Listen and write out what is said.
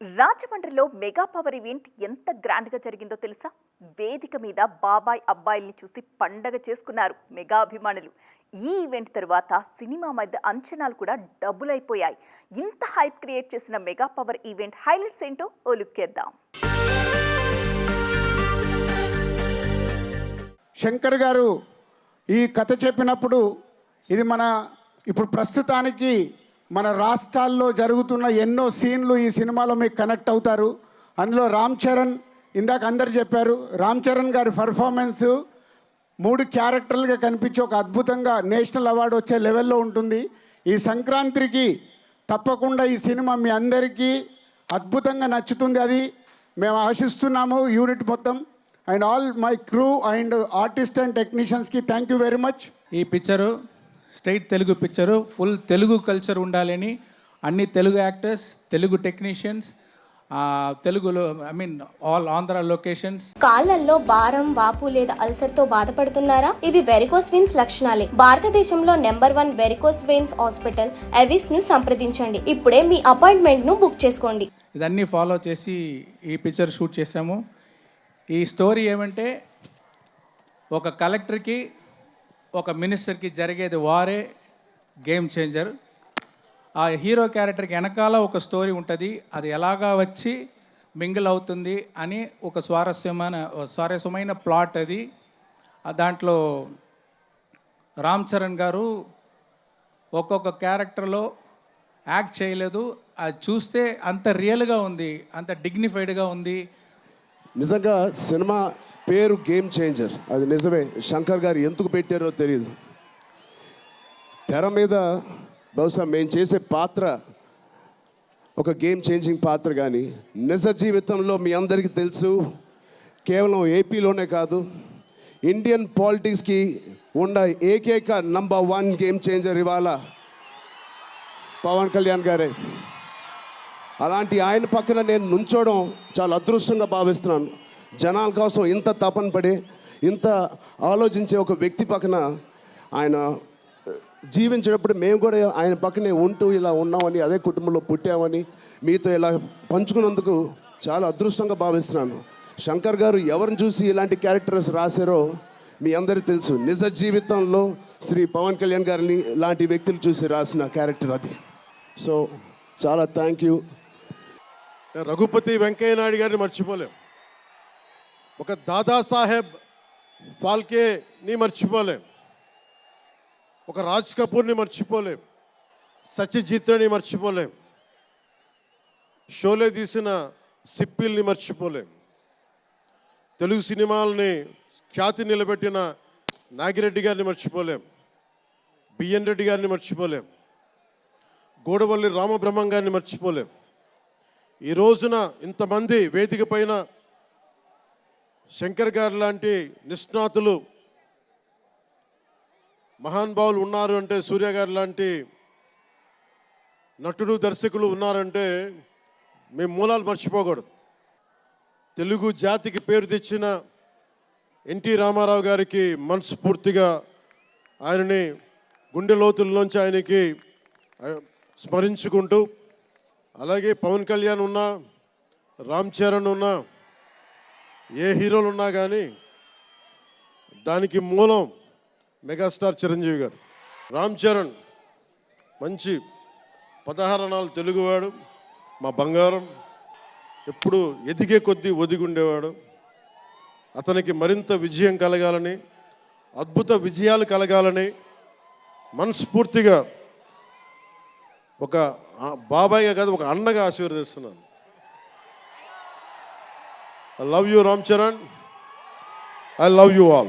రాజమండ్రిలో mega power event ఎంత గ్రాండ్గా జరిగిందో తెలుసా? వేదిక మీద బాబాయ్ అబ్బాయిల్ని చూసి పండగ చేసుకున్నారు మెగా అభిమానులు. ఈ ఈవెంట్ తరువాత సినిమా మధ్య అంచనాలు కూడా డబుల్ అయిపోయాయి. ఇంత హైప్ క్రియేట్ చేసిన మెగా పవర్ ఈవెంట్ హైలైట్స్ ఏంటో ఓ లుక్కేద్దాం. శంకర్ గారు ఈ కథ చెప్పినప్పుడు ఇది ఇప్పుడు ప్రస్తుతానికి మన రాష్ట్రాల్లో జరుగుతున్న ఎన్నో సీన్లు ఈ సినిమాలో మీకు కనెక్ట్ అవుతారు. అందులో రామ్ చరణ్, ఇందాక అందరు చెప్పారు, రామ్ చరణ్ గారి పర్ఫార్మెన్స్ 3 క్యారెక్టర్లుగా కనిపించి ఒక అద్భుతంగా నేషనల్ అవార్డు వచ్చే లెవెల్లో ఉంటుంది. ఈ సంక్రాంతికి తప్పకుండా ఈ సినిమా మీ అందరికీ అద్భుతంగా నచ్చుతుంది, అది మేము ఆశిస్తున్నాము. యూనిట్ మొత్తం and all my crew and artist and టెక్నీషియన్స్కి థ్యాంక్ యూ వెరీ మచ్. ఈ picture straight Telugu picture, full Telugu culture ఉండాలని అన్ని తెలుగు యాక్టర్స్, తెలుగు టెక్నీషియన్స్, తెలుగులో ఆల్ ఆంధ్ర లొకేషన్స్. కాళ్ళల్లో భారం, వాపు లేదా అల్సర్ తో బాధపడుతున్నారా? ఇవి వెరికోస్ వెయిన్స్ లక్షణాలే. భారతదేశంలో number 1 varicose veins hospital Avis ను సంప్రదించండి. ఇప్పుడే మీ అపాయింట్మెంట్ ను బుక్ చేసుకోండి. ఇదన్నీ ఫాలో చేసి ఈ పిక్చర్ షూట్ చేసాము. ఈ స్టోరీ ఏమంటే, ఒక కలెక్టర్కి ఒక మినిస్టర్కి జరిగేది వారే గేమ్ చేంజర్. ఆ హీరో క్యారెక్టర్కి వెనకాల ఒక స్టోరీ ఉంటుంది, అది ఎలాగా వచ్చి మింగిల్ అవుతుంది అని ఒక స్వారస్యమైన ప్లాట్ అది. దాంట్లో రామ్ చరణ్ గారు ఒక్కొక్క క్యారెక్టర్లో యాక్ట్ చేయలేదు, అది చూస్తే అంత రియల్గా ఉంది, అంత డిగ్నిఫైడ్గా ఉంది. నిజంగా సినిమా పేరు గేమ్ చేంజర్, అది నిజమే. శంకర్ గారు ఎందుకు పెట్టారో తెలియదు. తెర మీద బహుశా మేము చేసే పాత్ర ఒక గేమ్ చేంజింగ్ పాత్ర, కానీ నిజ జీవితంలో మీ అందరికీ తెలుసు, కేవలం ఏపీలోనే కాదు ఇండియన్ పాలిటిక్స్కి ఉన్న ఏకైక నంబర్ 1 గేమ్ చేంజర్ ఇవాళ పవన్ కళ్యాణ్ గారే. అలాంటి ఆయన పక్కన నేను నుంచోవడం చాలా అదృష్టంగా భావిస్తున్నాను. జనాల కోసం ఇంత తపన పడి ఇంత ఆలోచించే ఒక వ్యక్తి పక్కన ఆయన జీవించేటప్పుడు మేము కూడా ఆయన పక్కనే ఉంటూ ఇలా ఉన్నామని, అదే కుటుంబంలో పుట్టామని మీతో ఇలా పంచుకున్నందుకు చాలా అదృష్టంగా భావిస్తున్నాను. శంకర్ గారు ఎవరిని చూసి ఇలాంటి క్యారెక్టర్స్ రాశారో మీ అందరికీ తెలుసు. నిజ జీవితంలో శ్రీ పవన్ కళ్యాణ్ గారిని లాంటి వ్యక్తులు చూసి రాసిన క్యారెక్టర్ అది. సో చాలా థ్యాంక్ యూ. రఘుపతి వెంకయ్య నాయుడు గారిని మర్చిపోలేం, ఒక దాదాసాహెబ్ ఫాల్కేని మర్చిపోలేం, ఒక రాజ్ కపూర్ని మర్చిపోలేం, సత్యజిత్ని మర్చిపోలేం, షోలే తీసిన సిప్పిల్ని మర్చిపోలేం, తెలుగు సినిమాలని ఖ్యాతి నిలబెట్టిన నాగిరెడ్డి గారిని మర్చిపోలేం, బిఎన్ రెడ్డి గారిని మర్చిపోలేం, గోడవల్లి రామబ్రహ్మం గారిని మర్చిపోలేం. ఈ రోజున ఇంతమంది వేదిక పైన శంకర్ గారు లాంటి నిష్ణాతులు మహానుభావులు ఉన్నారు అంటే, సూర్య గారు లాంటి నటుడు దర్శకులు ఉన్నారంటే మేము మూలాలు మర్చిపోకూడదు. తెలుగు జాతికి పేరు తెచ్చిన ఎన్టీ రామారావు గారికి మనస్ఫూర్తిగా ఆయనని గుండె లోతుల్లోంచి ఆయనకి స్మరించుకుంటూ, అలాగే పవన్ కళ్యాణ్ ఉన్నా, రామ్ చరణ్ ఉన్నా, ఏ హీరోలు ఉన్నా కానీ దానికి మూలం మెగాస్టార్ చిరంజీవి గారు. రామ్ చరణ్ మంచి 16 అణాలు తెలుగువాడు, మా బంగారం. ఎప్పుడు ఎదిగే కొద్దీ ఒదిగుండేవాడు. అతనికి మరింత విజయం కలగాలని, అద్భుత విజయాలు కలగాలని మనస్ఫూర్తిగా ఒక బాబాయ్గా కాదు, ఒక అన్నగా ఆశీర్వదిస్తున్నాను. I love you, Ram Charan. I love you all.